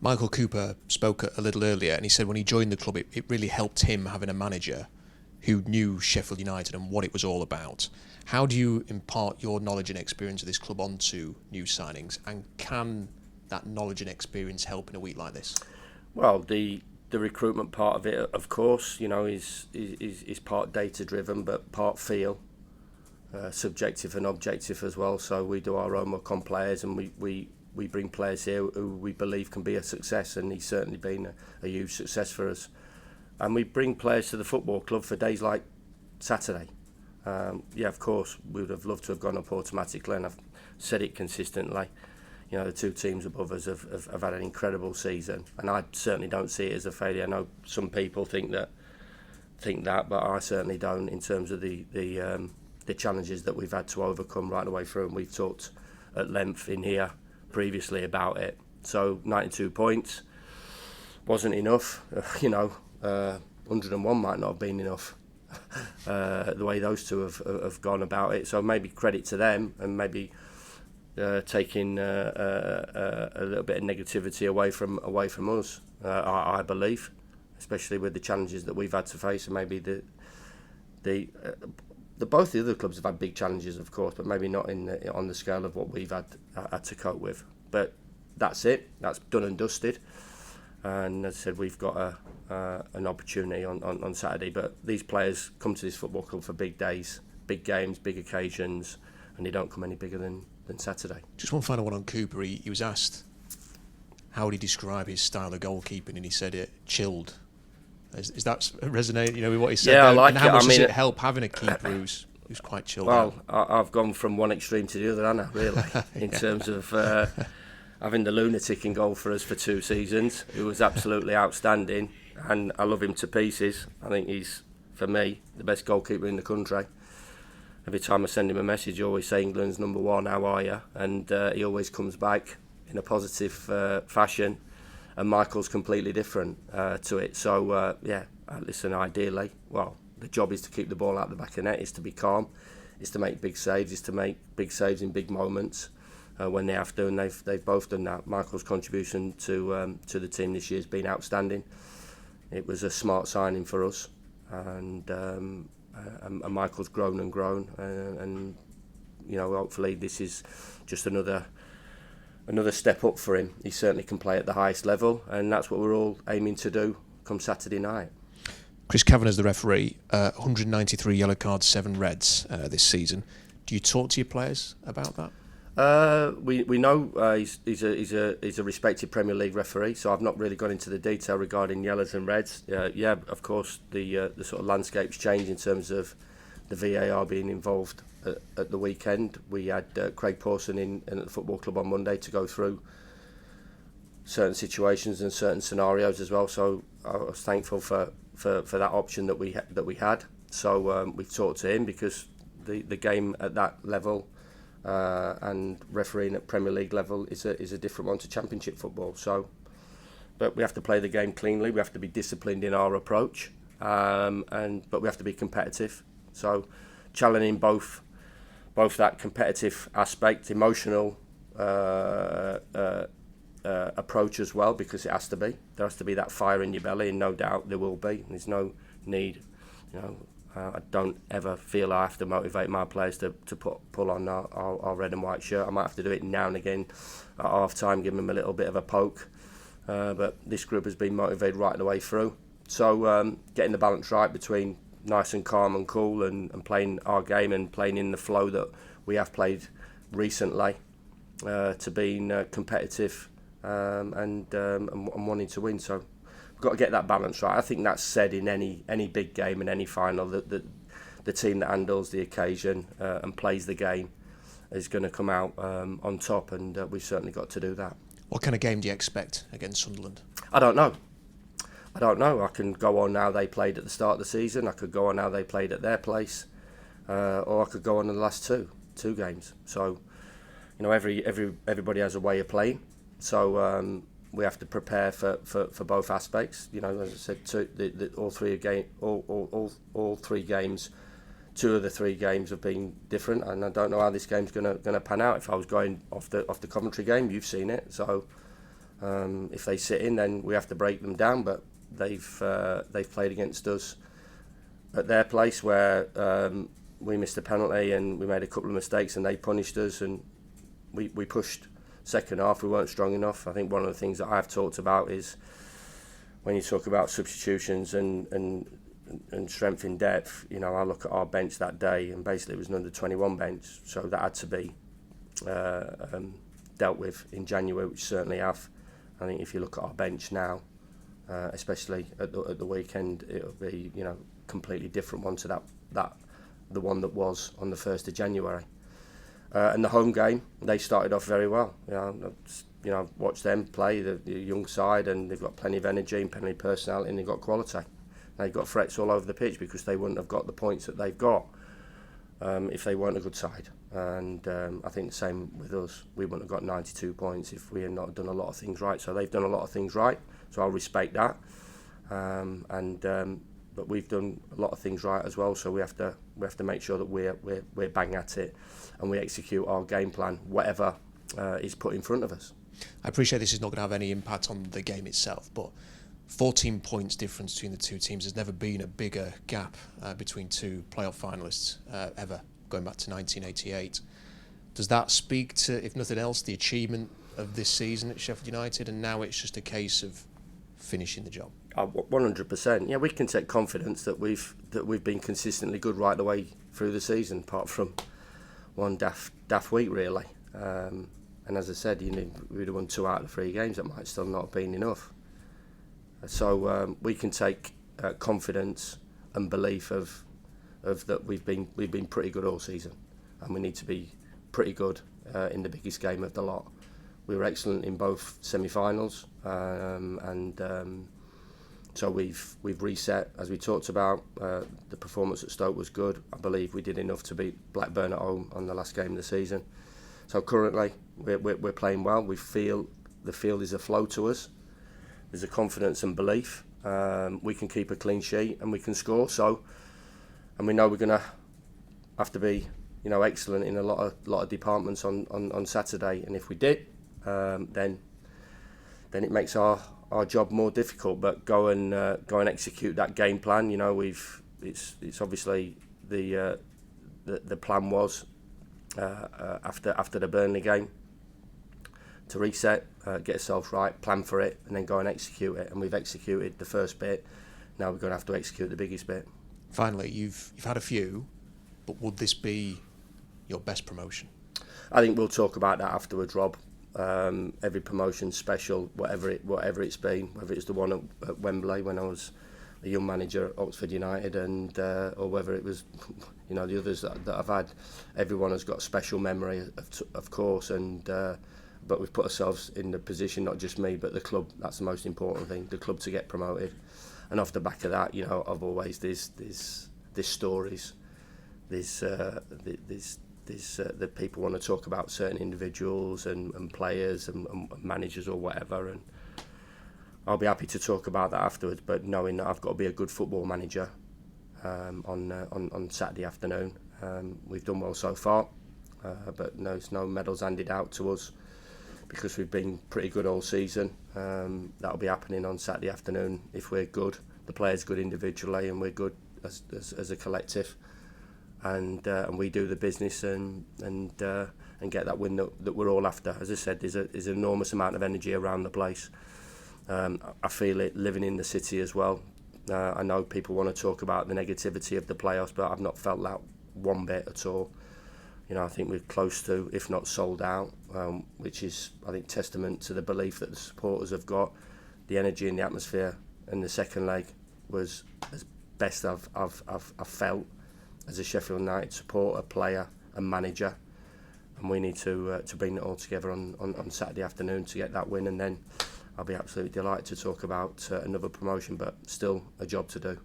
Michael Cooper spoke a little earlier, and he said when he joined the club, it really helped him having a manager who knew Sheffield United and what it was all about. How do you impart your knowledge and experience of this club onto new signings, and can that knowledge and experience help in a week like this? Well, the recruitment part of it, of course, is part data driven, but part feel, subjective and objective as well. So we do our homework on players, and we bring players here who we believe can be a success, and he's certainly been a huge success for us. And we bring players to the football club for days like Saturday. Of course, we would have loved to have gone up automatically, and I've said it consistently. The two teams above us have had an incredible season, and I certainly don't see it as a failure. I know some people think that, but I certainly don't. In terms of the challenges that we've had to overcome right the way through, and we've talked at length in here previously about it. So 92 points wasn't enough. 101 might not have been enough. The way those two have gone about it. So maybe credit to them, and maybe taking a little bit of negativity away from us. I believe, especially with the challenges that we've had to face, and maybe both the other clubs have had big challenges, of course, but maybe not on the scale of what we've had to cope with. But that's it. That's done and dusted. And as I said, we've got an opportunity on Saturday. But these players come to this football club for big days, big games, big occasions, and they don't come any bigger than Saturday. Just one final one on Cooper. He was asked how would he describe his style of goalkeeping, and he said it chilled. Is that resonate? With what he said? Yeah, there? I like and how it. much does it help having a keeper who's quite chilled out? Well, I've gone from one extreme to the other, haven't I, really, in terms of having the lunatic in goal for us for 2 seasons, who was absolutely outstanding, and I love him to pieces. I think he's, for me, the best goalkeeper in the country. Every time I send him a message, I always say England's number 1, how are you? And he always comes back in a positive fashion, and Michael's completely different to it. So, listen, ideally, the job is to keep the ball out the back of the net, is to be calm, is to make big saves, in big moments when they have to, and they've both done that. Michael's contribution to the team this year has been outstanding. It was a smart signing for us, and Michael's grown and grown, and hopefully this is just another step up for him. He certainly can play at the highest level, and that's what we're all aiming to do come Saturday night. Chris Kavanagh's the referee. 193 yellow cards, 7 reds this season. Do you talk to your players about that? We know he's a respected Premier League referee, so I've not really gone into the detail regarding yellows and reds. Of course, the sort of landscape's changed in terms of the VAR being involved at the weekend. We had Craig Pawson in at the football club on Monday to go through certain situations and certain scenarios as well. So I was thankful for that option that we had. So we've talked to him, because the game at that level and refereeing at Premier League level is a different one to Championship football. So, but we have to play the game cleanly. We have to be disciplined in our approach, but we have to be competitive. So, challenging both that competitive aspect, emotional approach as well, because it has to be. There has to be that fire in your belly, and no doubt there will be. There's no need, I don't ever feel I have to motivate my players to pull on our red and white shirt. I might have to do it now and again at half time, give them a little bit of a poke. But this group has been motivated right the way through. So getting the balance right between nice and calm and cool, and playing our game and playing in the flow that we have played recently, to being competitive and wanting to win. So we've got to get that balance right. I think that's said in any big game and any final, that the team that handles the occasion and plays the game is going to come out on top, and we've certainly got to do that. What kind of game do you expect against Sunderland? I don't know. I can go on how they played at the start of the season. I could go on how they played at their place, or I could go on the last two games. So, everybody has a way of playing. So we have to prepare for both aspects. As I said, all three games. 2 of the 3 games have been different, and I don't know how this game's going to pan out. If I was going off the Coventry game, you've seen it. So If they sit in, then we have to break them down. But they've played against us at their place where we missed a penalty and we made a couple of mistakes and they punished us, and we pushed. Second half, we weren't strong enough. I think one of the things that I've talked about is when you talk about substitutions and strength in depth, you know, I look at our bench that day and basically it was an under-21 bench, so that had to be dealt with in January, which certainly have. I think if you look at our bench now, especially at the weekend, it'll be, you know, completely different one to the one that was on the 1st of January. And the home game, they started off very well. You know, watch them play, the young side, and they've got plenty of energy and plenty of personality, and they've got quality. They've got threats all over the pitch because they wouldn't have got the points that they've got if they weren't a good side. And I think the same with us. We wouldn't have got 92 points if we had not done a lot of things right. So they've done a lot of things right, so I'll respect that. But we've done a lot of things right as well, so we have to make sure that we're bang at it and we execute our game plan, whatever is put in front of us. I appreciate this is not going to have any impact on the game itself, but 14 points difference between the two teams. There's never been a bigger gap between two playoff finalists ever, going back to 1988. Does that speak to, if nothing else, the achievement of this season at Sheffield United, and now it's just a case of finishing the job? 100%. Yeah, we can take confidence that we've been consistently good right the way through the season, apart from one daft week really. And as I said, we'd have won 2 out of the 3 games. That might still not have been enough. So we can take confidence and belief of that we've been pretty good all season, and we need to be pretty good in the biggest game of the lot. We were excellent in both semi-finals, so we've reset, as we talked about. The performance at Stoke was good. I believe we did enough to beat Blackburn at home on the last game of the season. So currently we're playing well. We feel the field is aflow to us. There's a confidence and belief. We can keep a clean sheet and we can score. So, and we know we're going to have to be, you know, excellent in a lot of departments on Saturday. And if we did, then it makes our job more difficult. But go and execute that game plan. You know, it's obviously the plan was after the Burnley game to reset, get ourselves right, plan for it, and then go and execute it. And we've executed the first bit. Now we're going to have to execute the biggest bit. Finally, you've had a few, but would this be your best promotion? I think we'll talk about that afterwards, Rob. Every promotion's special, whatever it's been, whether it's the one at Wembley when I was a young manager at Oxford United, and or whether it was, you know, the others that I've had. Everyone has got a special memory, of course, and but we've put ourselves in the position, not just me, but the club. That's the most important thing, the club to get promoted. And off the back of that, you know, I've always there's stories, that people want to talk about certain individuals and players and managers or whatever, and I'll be happy to talk about that afterwards. But knowing that I've got to be a good football manager on Saturday afternoon, we've done well so far, but there's no medals handed out to us because we've been pretty good all season. That'll be happening on Saturday afternoon if we're good. The players good individually and we're good as a collective. And we do the business and get that win that we're all after. As I said, there's an enormous amount of energy around the place. I feel it living in the city as well. I know people want to talk about the negativity of the playoffs, but I've not felt that one bit at all. You know, I think we're close to, if not sold out, which is, I think, testament to the belief that the supporters have got. The energy in the atmosphere in the second leg was as best I've felt as a Sheffield United supporter, player and manager, and we need to bring it all together on Saturday afternoon to get that win, and then I'll be absolutely delighted to talk about another promotion, but still a job to do.